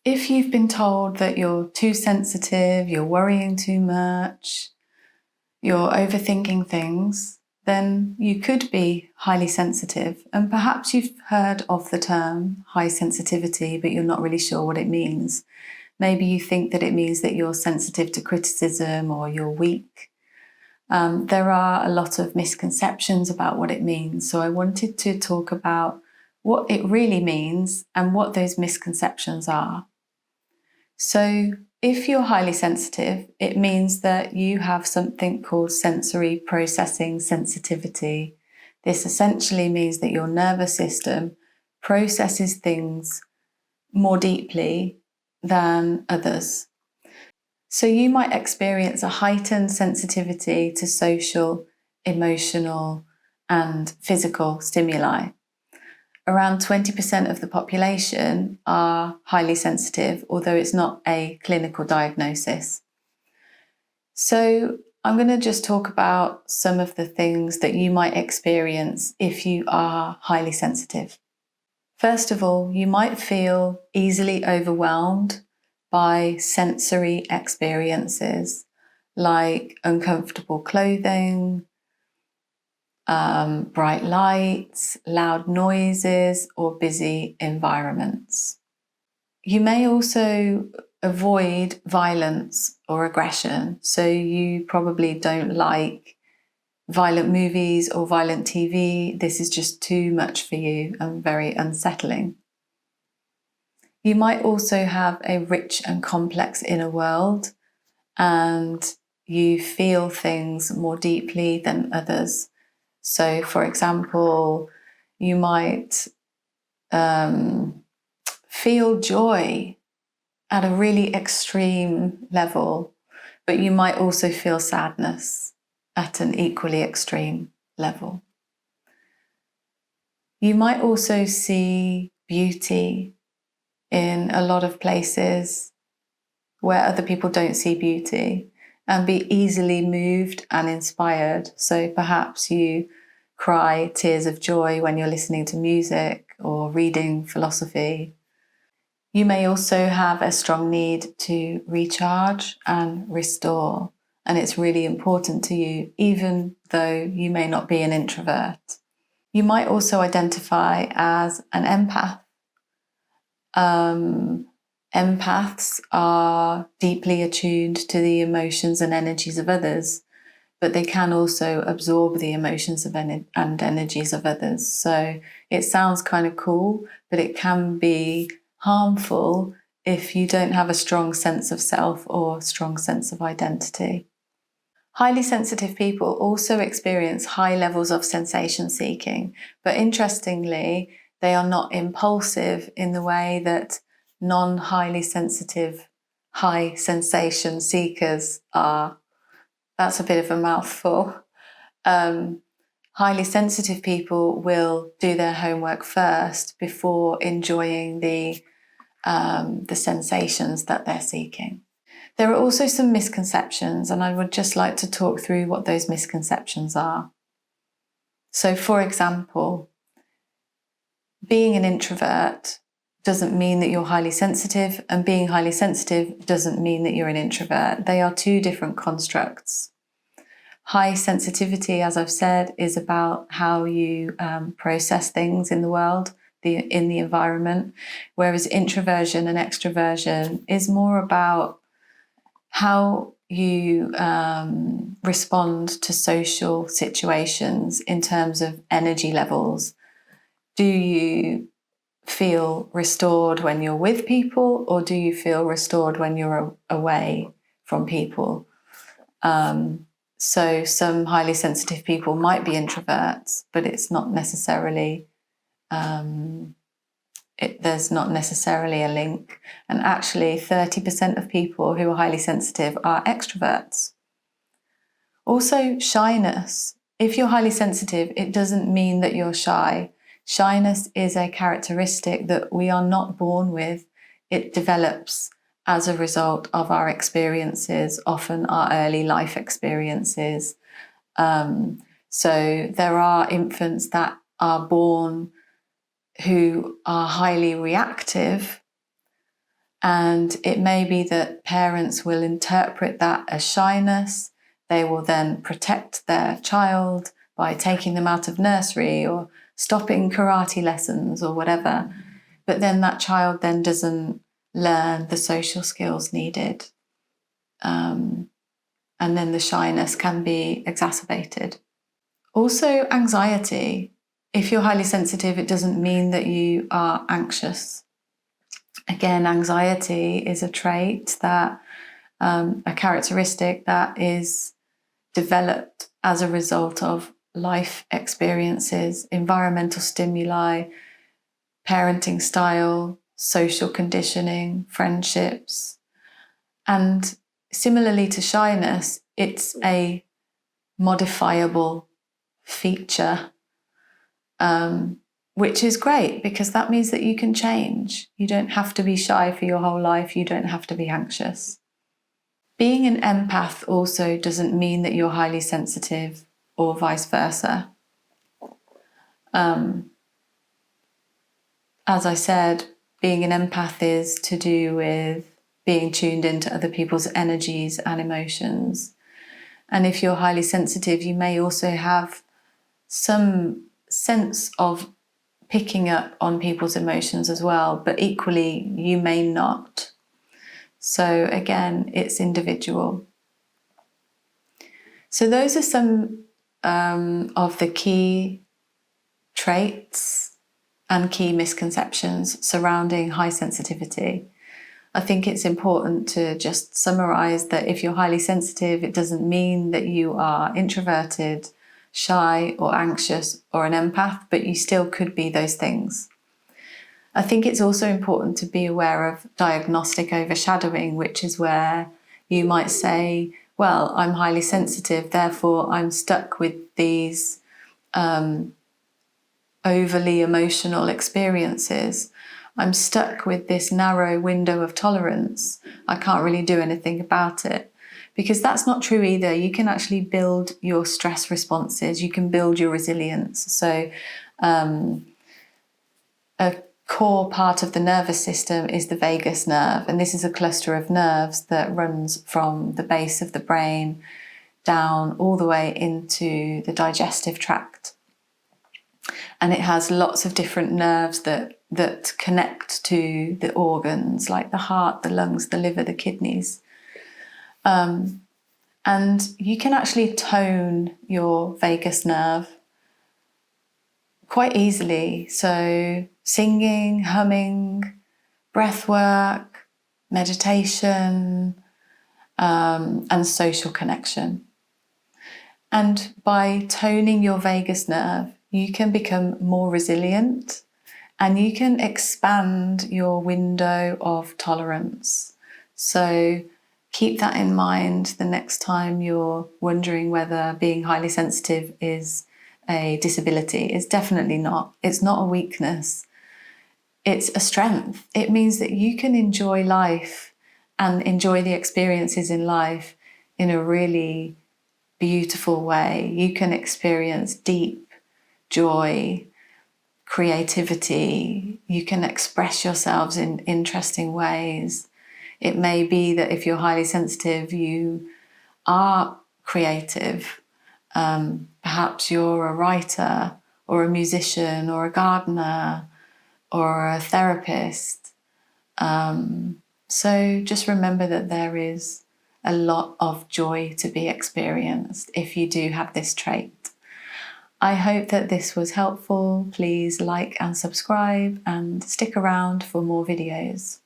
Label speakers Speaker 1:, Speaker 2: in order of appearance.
Speaker 1: If you've been told that you're too sensitive, you're worrying too much, you're overthinking things, then you could be highly sensitive. And perhaps you've heard of the term high sensitivity, but you're not really sure what it means. Maybe you think that it means that you're sensitive to criticism or you're weak. There are a lot of misconceptions about what it means. So I wanted to talk about what it really means and what those misconceptions are. So if you're highly sensitive, it means that you have something called sensory processing sensitivity. This essentially means that your nervous system processes things more deeply than others. So you might experience a heightened sensitivity to social, emotional, and physical stimuli. Around 20% of the population are highly sensitive, although it's not a clinical diagnosis. So I'm going to just talk about some of the things that you might experience if you are highly sensitive. First of all, you might feel easily overwhelmed by sensory experiences like uncomfortable clothing, bright lights, loud noises, or busy environments. You may also avoid violence or aggression, so you probably don't like violent movies or violent TV. This is just too much for you and very unsettling. You might also have a rich and complex inner world, and you feel things more deeply than others. So, for example, you might feel joy at a really extreme level, but you might also feel sadness at an equally extreme level. You might also see beauty in a lot of places where other people don't see beauty and be easily moved and inspired. So perhaps you cry tears of joy when you're listening to music or reading philosophy. You may also have a strong need to recharge and restore, and it's really important to you, even though you may not be an introvert. You might also identify as an empath. Empaths are deeply attuned to the emotions and energies of others, but they can also absorb the emotions and energies of others. So it sounds kind of cool, but it can be harmful if you don't have a strong sense of self or strong sense of identity. Highly sensitive people also experience high levels of sensation seeking, but interestingly, they are not impulsive in the way that non-highly sensitive high sensation seekers are. That's a bit of a mouthful. Highly sensitive people will do their homework first before enjoying the sensations that they're seeking. There are also some misconceptions, and I would just like to talk through what those misconceptions are. So, for example, being an introvert doesn't mean that you're highly sensitive, and being highly sensitive doesn't mean that you're an introvert. They are two different constructs. High sensitivity, as I've said, is about how you process things in the world, in the environment, whereas introversion and extroversion is more about how you respond to social situations in terms of energy levels. Do you feel restored when you're with people, or do you feel restored when you're away from people? So some highly sensitive people might be introverts, but it's not necessarily there's not necessarily a link. And actually 30% of people who are highly sensitive are extroverts. Also, shyness. If you're highly sensitive, it doesn't mean that you're shy. Shyness is a characteristic that we are not born with. It develops as a result of our experiences, often our early life experiences. So there are infants that are born who are highly reactive, And it may be that parents will interpret that as shyness. They will then protect their child by taking them out of nursery or stopping karate lessons or whatever. But then that child then doesn't learn the social skills needed. And then the shyness can be exacerbated. Also, anxiety. If you're highly sensitive, it doesn't mean that you are anxious. Again, anxiety is a trait that, a characteristic that is developed as a result of life experiences, environmental stimuli, parenting style, social conditioning, friendships. And similarly to shyness, it's a modifiable feature, which is great because that means that you can change. You don't have to be shy for your whole life. You don't have to be anxious. Being an empath also doesn't mean that you're highly sensitive or vice versa. As I said, being an empath is to do with being tuned into other people's energies and emotions. And if you're highly sensitive, you may also have some sense of picking up on people's emotions as well, but equally you may not. So again, it's individual. So those are some of the key traits and key misconceptions surrounding high sensitivity. I think it's important to just summarize that if you're highly sensitive, it doesn't mean that you are introverted, shy, or anxious, or an empath, but you still could be those things. I think it's also important to be aware of diagnostic overshadowing, which is where you might say, well, I'm highly sensitive, therefore I'm stuck with these overly emotional experiences. I'm stuck with this narrow window of tolerance. I can't really do anything about it. Because that's not true either. You can actually build your stress responses. You can build your resilience. So a core part of the nervous system is the vagus nerve. And this is a cluster of nerves that runs from the base of the brain down all the way into the digestive tract. And it has lots of different nerves that connect to the organs, like the heart, the lungs, the liver, the kidneys. And you can actually tone your vagus nerve quite easily. So singing, humming, breath work, meditation, and social connection. And by toning your vagus nerve, you can become more resilient and you can expand your window of tolerance. So keep that in mind the next time you're wondering whether being highly sensitive is a disability. It's definitely not. It's not a weakness. It's a strength. It means that you can enjoy life and enjoy the experiences in life in a really beautiful way. You can experience deep joy, creativity. You can express yourselves in interesting ways. It may be that if you're highly sensitive, you are creative. Perhaps you're a writer or a musician or a gardener or a therapist. So just remember that there is a lot of joy to be experienced if you do have this trait. I hope that this was helpful. Please like and subscribe and stick around for more videos.